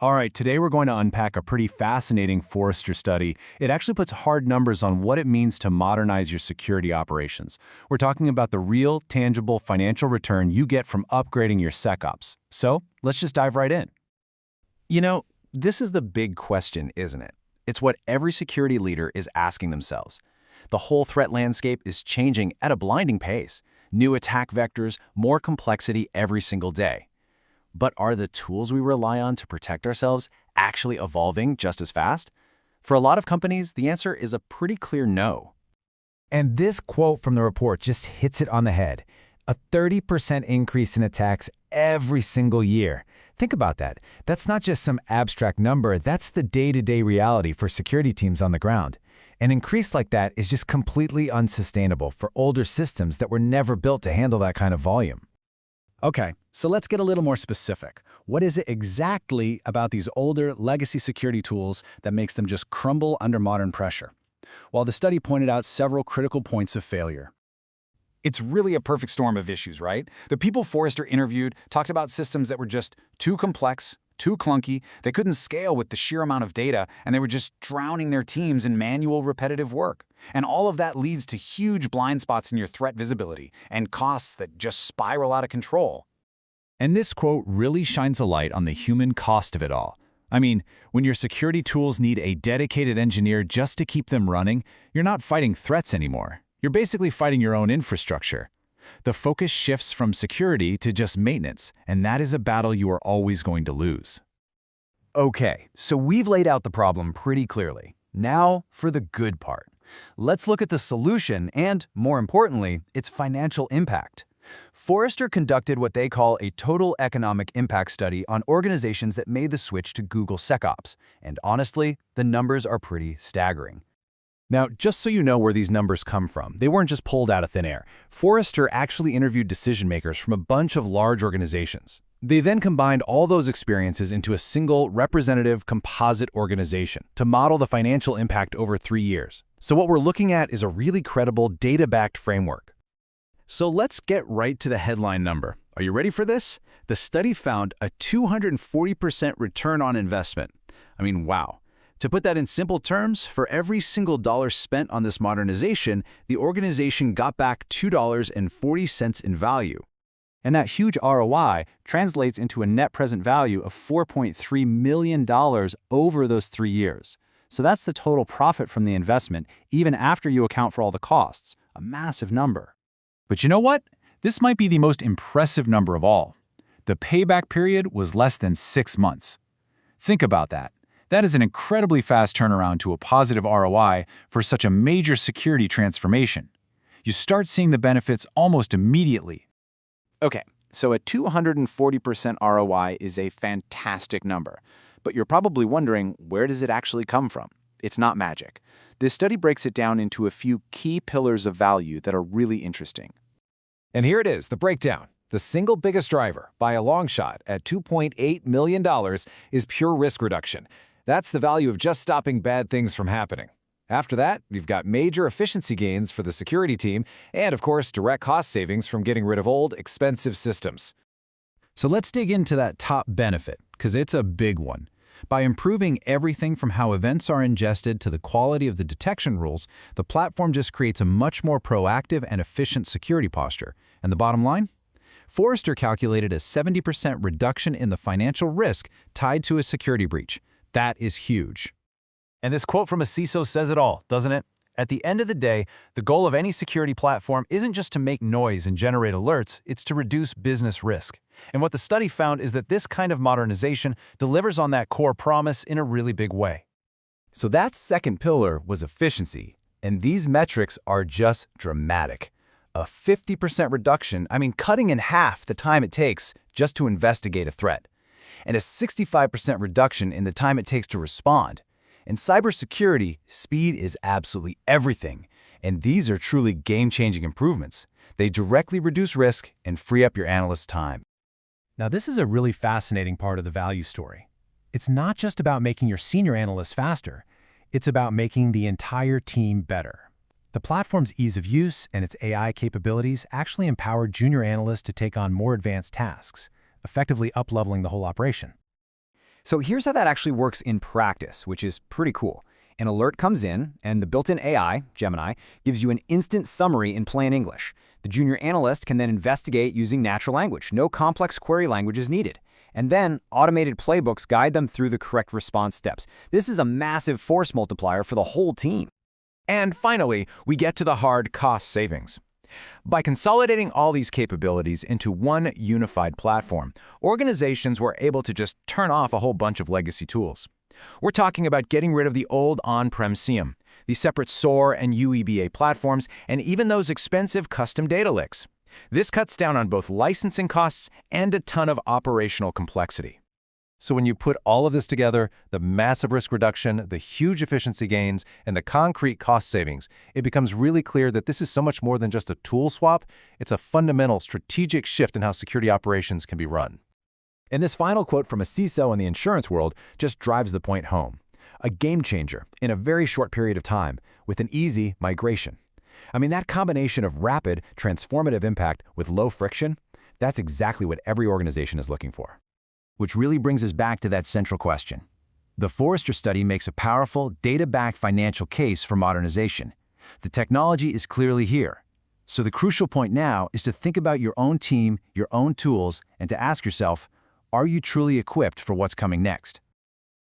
All right, today we're going to unpack a pretty fascinating Forrester study. It actually puts hard numbers on what it means to modernize your security operations. We're talking about the real, tangible financial return you get from upgrading your SecOps. So, let's just dive right in. This is the big question, isn't it? It's what every security leader is asking themselves. The whole threat landscape is changing at a blinding pace. New attack vectors, more complexity every single day. But are the tools we rely on to protect ourselves actually evolving just as fast? For a lot of companies, the answer is a pretty clear no. And this quote from the report just hits it on the head. A 30% increase in attacks every single year. Think about that. That's not just some abstract number, that's the day-to-day reality for security teams on the ground. An increase like that is just completely unsustainable for older systems that were never built to handle that kind of volume. Okay, so let's get a little more specific. What is it exactly about these older legacy security tools that makes them just crumble under modern pressure? Well, the study pointed out several critical points of failure. It's really a perfect storm of issues, right? The people Forrester interviewed talked about systems that were just too complex, too clunky, they couldn't scale with the sheer amount of data, and they were just drowning their teams in manual, repetitive work. And all of that leads to huge blind spots in your threat visibility and costs that just spiral out of control. And this quote really shines a light on the human cost of it all. I mean, when your security tools need a dedicated engineer just to keep them running, you're not fighting threats anymore. You're basically fighting your own infrastructure. The focus shifts from security to just maintenance, and that is a battle you are always going to lose. Okay, so we've laid out the problem pretty clearly. Now for the good part. Let's look at the solution and, more importantly, its financial impact. Forrester conducted what they call a total economic impact study on organizations that made the switch to Google SecOps, and honestly, the numbers are pretty staggering. Now, just so you know where these numbers come from, they weren't just pulled out of thin air. Forrester actually interviewed decision-makers from a bunch of large organizations. They then combined all those experiences into a single representative composite organization to model the financial impact over 3 years. So what we're looking at is a really credible data-backed framework. So let's get right to the headline number. Are you ready for this? The study found a 240% return on investment. I mean, wow. To put that in simple terms, for every single dollar spent on this modernization, the organization got back $2.40 in value. And that huge ROI translates into a net present value of $4.3 million over those 3 years. So that's the total profit from the investment, even after you account for all the costs. A massive number. But you know what? This might be the most impressive number of all. The payback period was less than 6 months. Think about that. That is an incredibly fast turnaround to a positive ROI for such a major security transformation. You start seeing the benefits almost immediately. Okay, so a 240% ROI is a fantastic number. But you're probably wondering, where does it actually come from? It's not magic. This study breaks it down into a few key pillars of value that are really interesting. And here it is, the breakdown. The single biggest driver, by a long shot, at $2.8 million, is pure risk reduction. That's the value of just stopping bad things from happening. After that, you've got major efficiency gains for the security team and, of course, direct cost savings from getting rid of old, expensive systems. So let's dig into that top benefit, because it's a big one. By improving everything from how events are ingested to the quality of the detection rules, the platform just creates a much more proactive and efficient security posture. And the bottom line? Forrester calculated a 70% reduction in the financial risk tied to a security breach. That is huge. And this quote from a CISO says it all, doesn't it? At the end of the day, the goal of any security platform isn't just to make noise and generate alerts, it's to reduce business risk. And what the study found is that this kind of modernization delivers on that core promise in a really big way. So that second pillar was efficiency, and these metrics are just dramatic. A 50% reduction, cutting in half the time it takes just to investigate a threat. And a 65% reduction in the time it takes to respond. In cybersecurity, speed is absolutely everything, and these are truly game-changing improvements. They directly reduce risk and free up your analyst's time. Now, this is a really fascinating part of the value story. It's not just about making your senior analysts faster, it's about making the entire team better. The platform's ease of use and its AI capabilities actually empower junior analysts to take on more advanced tasks, effectively up-leveling the whole operation. So here's how that actually works in practice, which is pretty cool. An alert comes in, and the built-in AI, Gemini, gives you an instant summary in plain English. The junior analyst can then investigate using natural language. No complex query language is needed. And then automated playbooks guide them through the correct response steps. This is a massive force multiplier for the whole team. And finally, we get to the hard cost savings. By consolidating all these capabilities into one unified platform, organizations were able to just turn off a whole bunch of legacy tools. We're talking about getting rid of the old on-prem SIEM, the separate SOAR and UEBA platforms, and even those expensive custom data lakes. This cuts down on both licensing costs and a ton of operational complexity. So when you put all of this together, the massive risk reduction, the huge efficiency gains, and the concrete cost savings, it becomes really clear that this is so much more than just a tool swap. It's a fundamental strategic shift in how security operations can be run. And this final quote from a CISO in the insurance world just drives the point home. A game changer in a very short period of time with an easy migration. I mean, that combination of rapid, transformative impact with low friction, that's exactly what every organization is looking for. Which really brings us back to that central question. The Forrester study makes a powerful, data-backed financial case for modernization. The technology is clearly here. So the crucial point now is to think about your own team, your own tools, and to ask yourself, are you truly equipped for what's coming next?